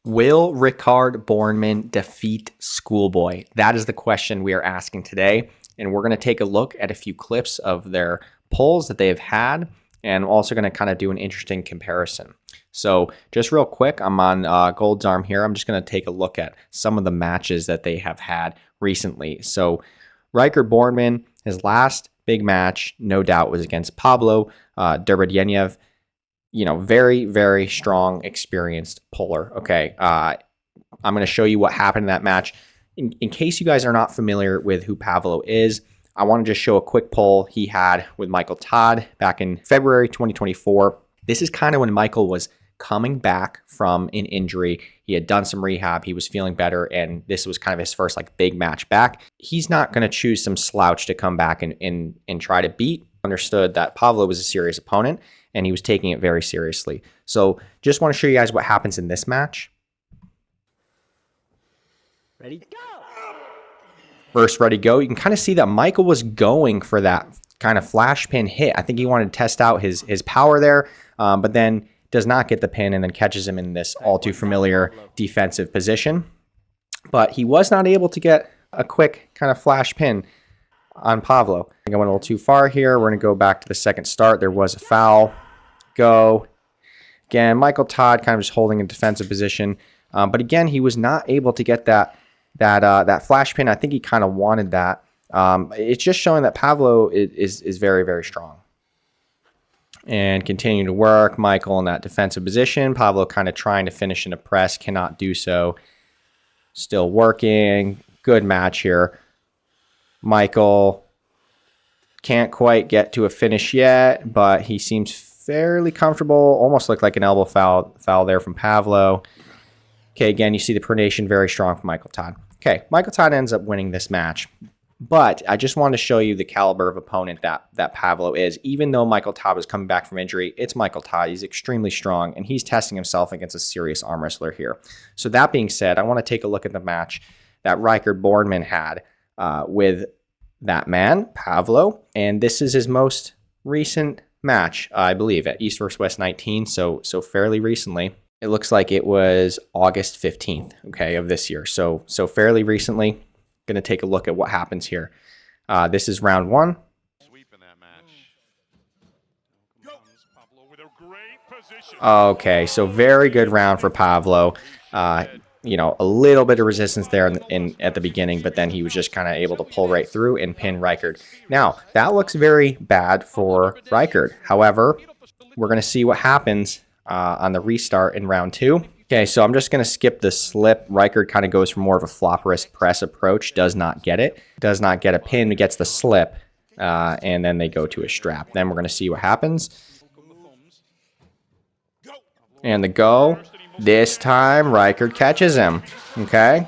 Will Reikerd Bornman defeat Schoolboy? That is the question we are asking today. And we're going to take a look at a few clips of their polls that they have had. And I'm also going to kind of do an interesting comparison. So just real quick, I'm on Gold's Arm here. I'm just going to take a look at some of the matches that they have had recently. So Reikerd Bornman, his last big match, no doubt, was against Pablo Derbedev. You know, very, very strong, experienced puller. Okay, I'm going to show you what happened in that match. In case you guys are not familiar with who Pablo is, I want to just show a quick poll he had with Michael Todd back in February 2024. This is kind of when Michael was coming back from an injury. He had done some rehab. He was feeling better, and this was kind of his first big match back. He's not going to choose some slouch to come back and try to beat. Understood that Pablo was a serious opponent, and he was taking it very seriously. So just want to show you guys what happens in this match. Ready? Go! First, ready, go. You can kind of see that Michael was going for that kind of flash pin hit. I think he wanted to test out his power there, but then does not get the pin and then catches him in this all too familiar defensive position. But he was not able to get a quick kind of flash pin on Pablo. I think I went a little too far here. We're going to go back to the second start. There was a foul. Go. Again, Michael Todd kind of just holding a defensive position. But again, he was not able to get that flash pin. I think he kind of wanted that. It's just showing that Pablo is very, very strong. And continue to work. Michael in that defensive position. Pablo kind of trying to finish in a press. Cannot do so. Still working. Good match here. Michael can't quite get to a finish yet, but he seems fairly comfortable. Almost looked like an elbow foul there from Pablo. Okay, again, you see the pronation very strong from Michael Todd. Okay, Michael Todd ends up winning this match. But I just wanted to show you the caliber of opponent that Pablo is. Even though Michael Todd was coming back from injury, it's Michael Todd. He's extremely strong, and he's testing himself against a serious arm wrestler here. So that being said, I want to take a look at the match that Reikerd Bornman had with that man, Pablo. And this is his most recent match, I believe, at East vs. West 19, so fairly recently. It looks like it was August 15th, okay, of this year. So fairly recently. Going to take a look at what happens here. This is round one. Okay, so very good round for Pablo. You know, a little bit of resistance there at the beginning, but then he was just kind of able to pull right through and pin Reikerd. Now, that looks very bad for Reikerd. However, we're going to see what happens on the restart in round two. Okay, so I'm just going to skip the slip. Reikerd kind of goes for more of a flop wrist press approach. Does not get it. Does not get a pin. Gets the slip. And then they go to a strap. Then we're going to see what happens. And the go. This time, Reikerd catches him. Okay.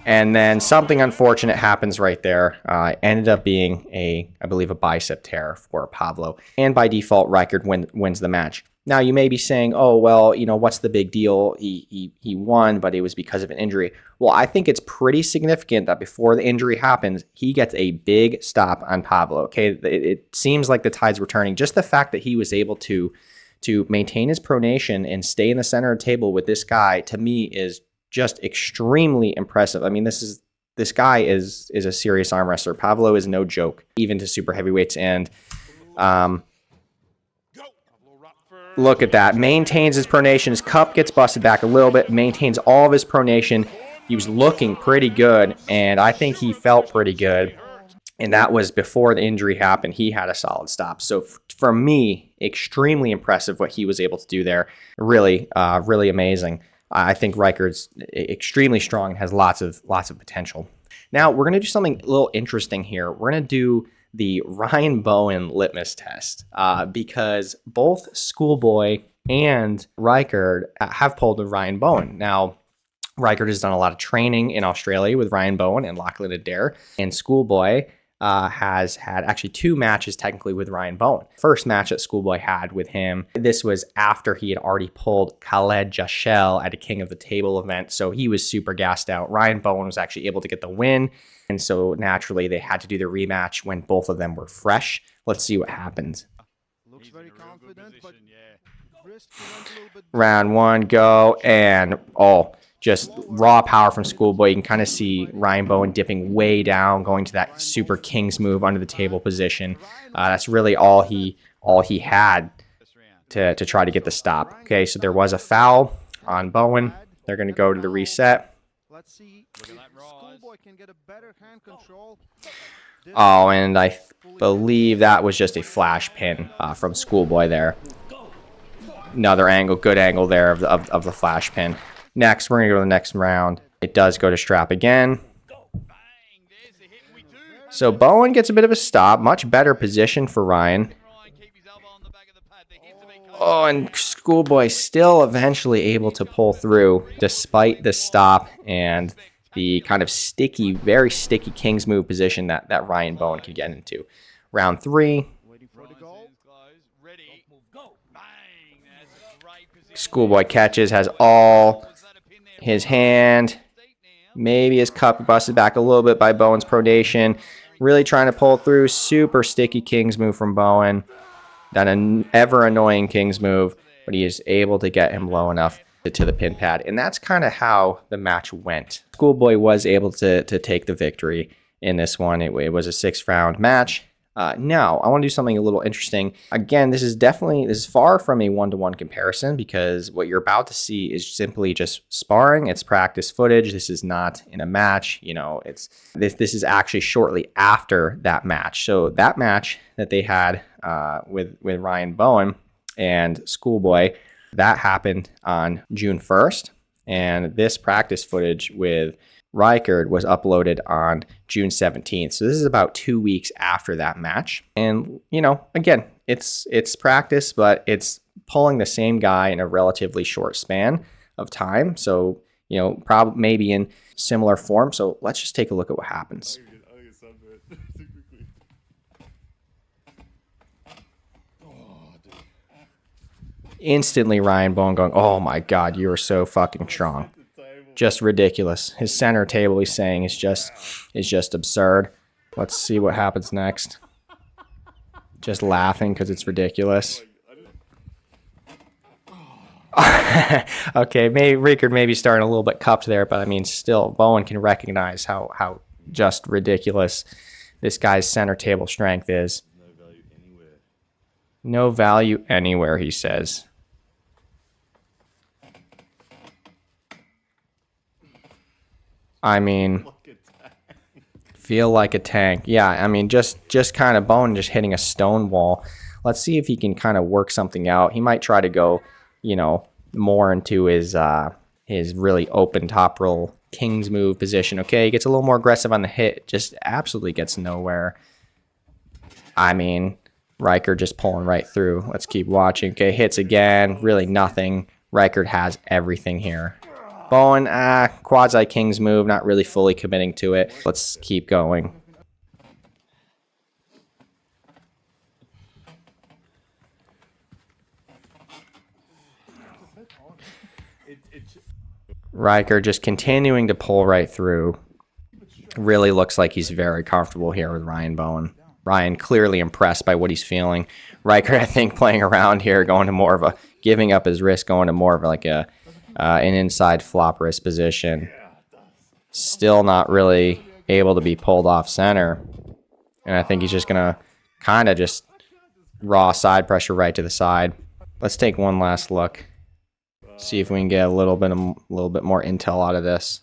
And then something unfortunate happens right there. Ended up being I believe, a bicep tear for Pablo. And by default, Reikerd wins the match. Now, you may be saying, oh, well, you know, what's the big deal? He won, but it was because of an injury. Well, I think it's pretty significant that before the injury happens, he gets a big stop on Pablo. Okay, it seems like the tide's returning. Just the fact that he was able to maintain his pronation and stay in the center of the table with this guy, to me, is just extremely impressive. I mean, this guy is a serious arm wrestler. Pablo is no joke, even to super heavyweights. And look at that. Maintains his pronation. His cup gets busted back a little bit. Maintains all of his pronation. He was looking pretty good, and I think he felt pretty good. And that was before the injury happened. He had a solid stop. So for me, extremely impressive what he was able to do there. Really, really amazing. I think Reikerd's extremely strong and has lots of potential. Now, we're going to do something a little interesting here. We're going to do the Ryan Bowen litmus test because both Schoolboy and Reikerd have pulled with Ryan Bowen. Now, Reikerd has done a lot of training in Australia with Ryan Bowen and Lachlan Adair, and Schoolboy has had actually 2 matches technically with Ryan Bowen. First match that Schoolboy had with him, this was after he had already pulled Khaled Jashel at a King of the Table event, so he was super gassed out. Ryan Bowen was actually able to get the win, and so naturally they had to do the rematch when both of them were fresh. Let's see what happens. Looks very confident, but Round one, go, and just raw power from Schoolboy. You can kind of see Ryan Bowen dipping way down, going to that super king's move under the table position. That's really all he had to try to get the stop. Okay, so there was a foul on Bowen. They're going to go to the reset. Oh, and I believe that was just a flash pin from Schoolboy there. Another angle, good angle there of the flash pin. Next, we're going to go to the next round. It does go to strap again. So Bowen gets a bit of a stop. Much better position for Ryan. Oh, and Schoolboy still eventually able to pull through despite the stop and the kind of sticky, very sticky king's move position that Ryan Bowen could get into. Round three. Schoolboy catches, has all his hand. Maybe his cup busted back a little bit by Bowen's pronation. Really trying to pull through. Super sticky king's move from Bowen. That an ever annoying king's move, but he is able to get him low enough to the pin pad. And that's kind of how the match went. Schoolboy was able to take the victory in this one. It was a 6-round match. Now, I want to do something a little interesting. Again, this is far from a one-to-one comparison because what you're about to see is simply just sparring. It's practice footage. This is not in a match. You know, this is actually shortly after that match. So that match that they had with Ryan Bowen and Schoolboy, that happened on June 1st. And this practice footage with Reikerd was uploaded on June 17th. So this is about 2 weeks after that match. And, you know, again, it's practice, but it's pulling the same guy in a relatively short span of time. So, you know, probably maybe in similar form. So let's just take a look at what happens. Instantly, Ryan Bowen going, oh my God, you are so fucking strong. Just ridiculous. His center table, he's saying, is just absurd. Let's see what happens next. Just laughing because it's ridiculous. Okay, Reikerd may be starting a little bit cupped there, but I mean, still, Bowen can recognize how just ridiculous this guy's center table strength is. No value anywhere. No value anywhere, he says. I mean, feel like a tank. Yeah, I mean, just kind of Bowen just hitting a stone wall. Let's see if he can kind of work something out. He might try to go, you know, more into his really open top roll king's move position. Okay, he gets a little more aggressive on the hit. Just absolutely gets nowhere. I mean, Reikerd just pulling right through. Let's keep watching. Okay, hits again. Really nothing. Reikerd has everything here. Bowen, quasi king's move, not really fully committing to it. Let's keep going. Reikerd just continuing to pull right through. Really looks like he's very comfortable here with Ryan Bowen. Ryan clearly impressed by what he's feeling. Reikerd, I think, playing around here, going to more of a, giving up his wrist, going to more of like an inside flop wrist position. Still not really able to be pulled off center. And I think he's just going to kind of just raw side pressure right to the side. Let's take one last look. See if we can get a little bit more intel out of this.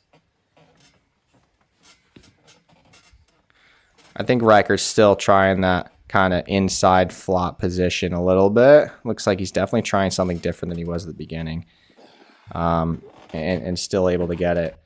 I think Reikerd's still trying that kind of inside flop position a little bit. Looks like he's definitely trying something different than he was at the beginning. And still able to get it.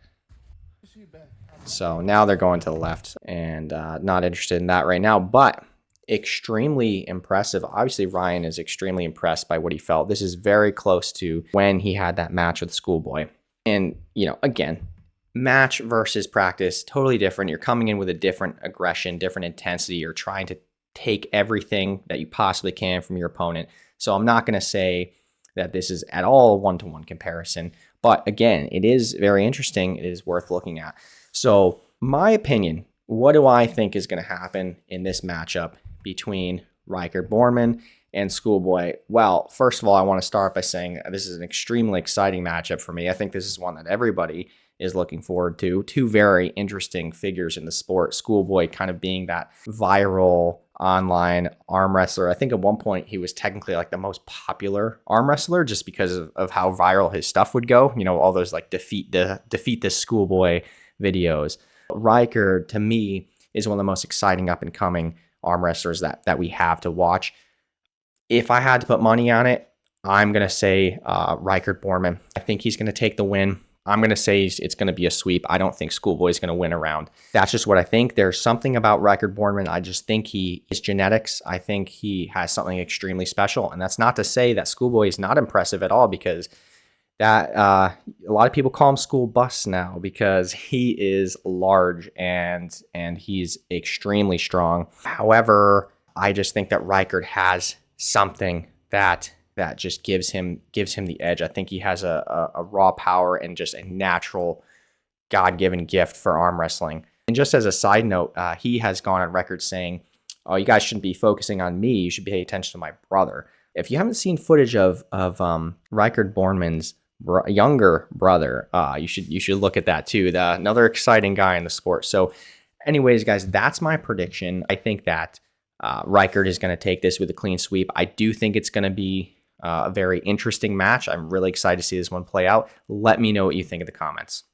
So now they're going to the left and not interested in that right now, but extremely impressive. Obviously, Ryan is extremely impressed by what he felt. This is very close to when he had that match with Schoolboy. And, you know, again, match versus practice, totally different. You're coming in with a different aggression, different intensity. You're trying to take everything that you possibly can from your opponent. So I'm not going to say that this is at all a one-to-one comparison. But again, it is very interesting. It is worth looking at. So my opinion, what do I think is going to happen in this matchup between Reikerd Bornman and Schoolboy. Well, first of all, I want to start by saying this is an extremely exciting matchup for me. I think this is one that everybody is looking forward to. Two very interesting figures in the sport. Schoolboy kind of being that viral online arm wrestler. I think at one point he was technically like the most popular arm wrestler just because of how viral his stuff would go. You know, all those like defeat this Schoolboy videos. Reikerd, to me, is one of the most exciting up and coming arm wrestlers that we have to watch. If I had to put money on it, I'm going to say Reikerd Bornman. I think he's going to take the win. I'm going to say it's going to be a sweep. I don't think Schoolboy is going to win a round. That's just what I think. There's something about Reikerd Bornman. I just think his genetics. I think he has something extremely special. And that's not to say that Schoolboy is not impressive at all, because that a lot of people call him School Bus now because he is large and he's extremely strong. However, I just think that Reikerd has something that just gives him the edge. I think he has a raw power and just a natural God-given gift for arm wrestling. And just as a side note, he has gone on record saying, "Oh, you guys shouldn't be focusing on me. You should pay attention to my brother." If you haven't seen footage of Reikerd Bornman's younger brother, you should look at that too. Another exciting guy in the sport. So, anyways, guys, that's my prediction. I think that Reikerd is going to take this with a clean sweep. I do think it's going to be a very interesting match. I'm really excited to see this one play out. Let me know what you think in the comments.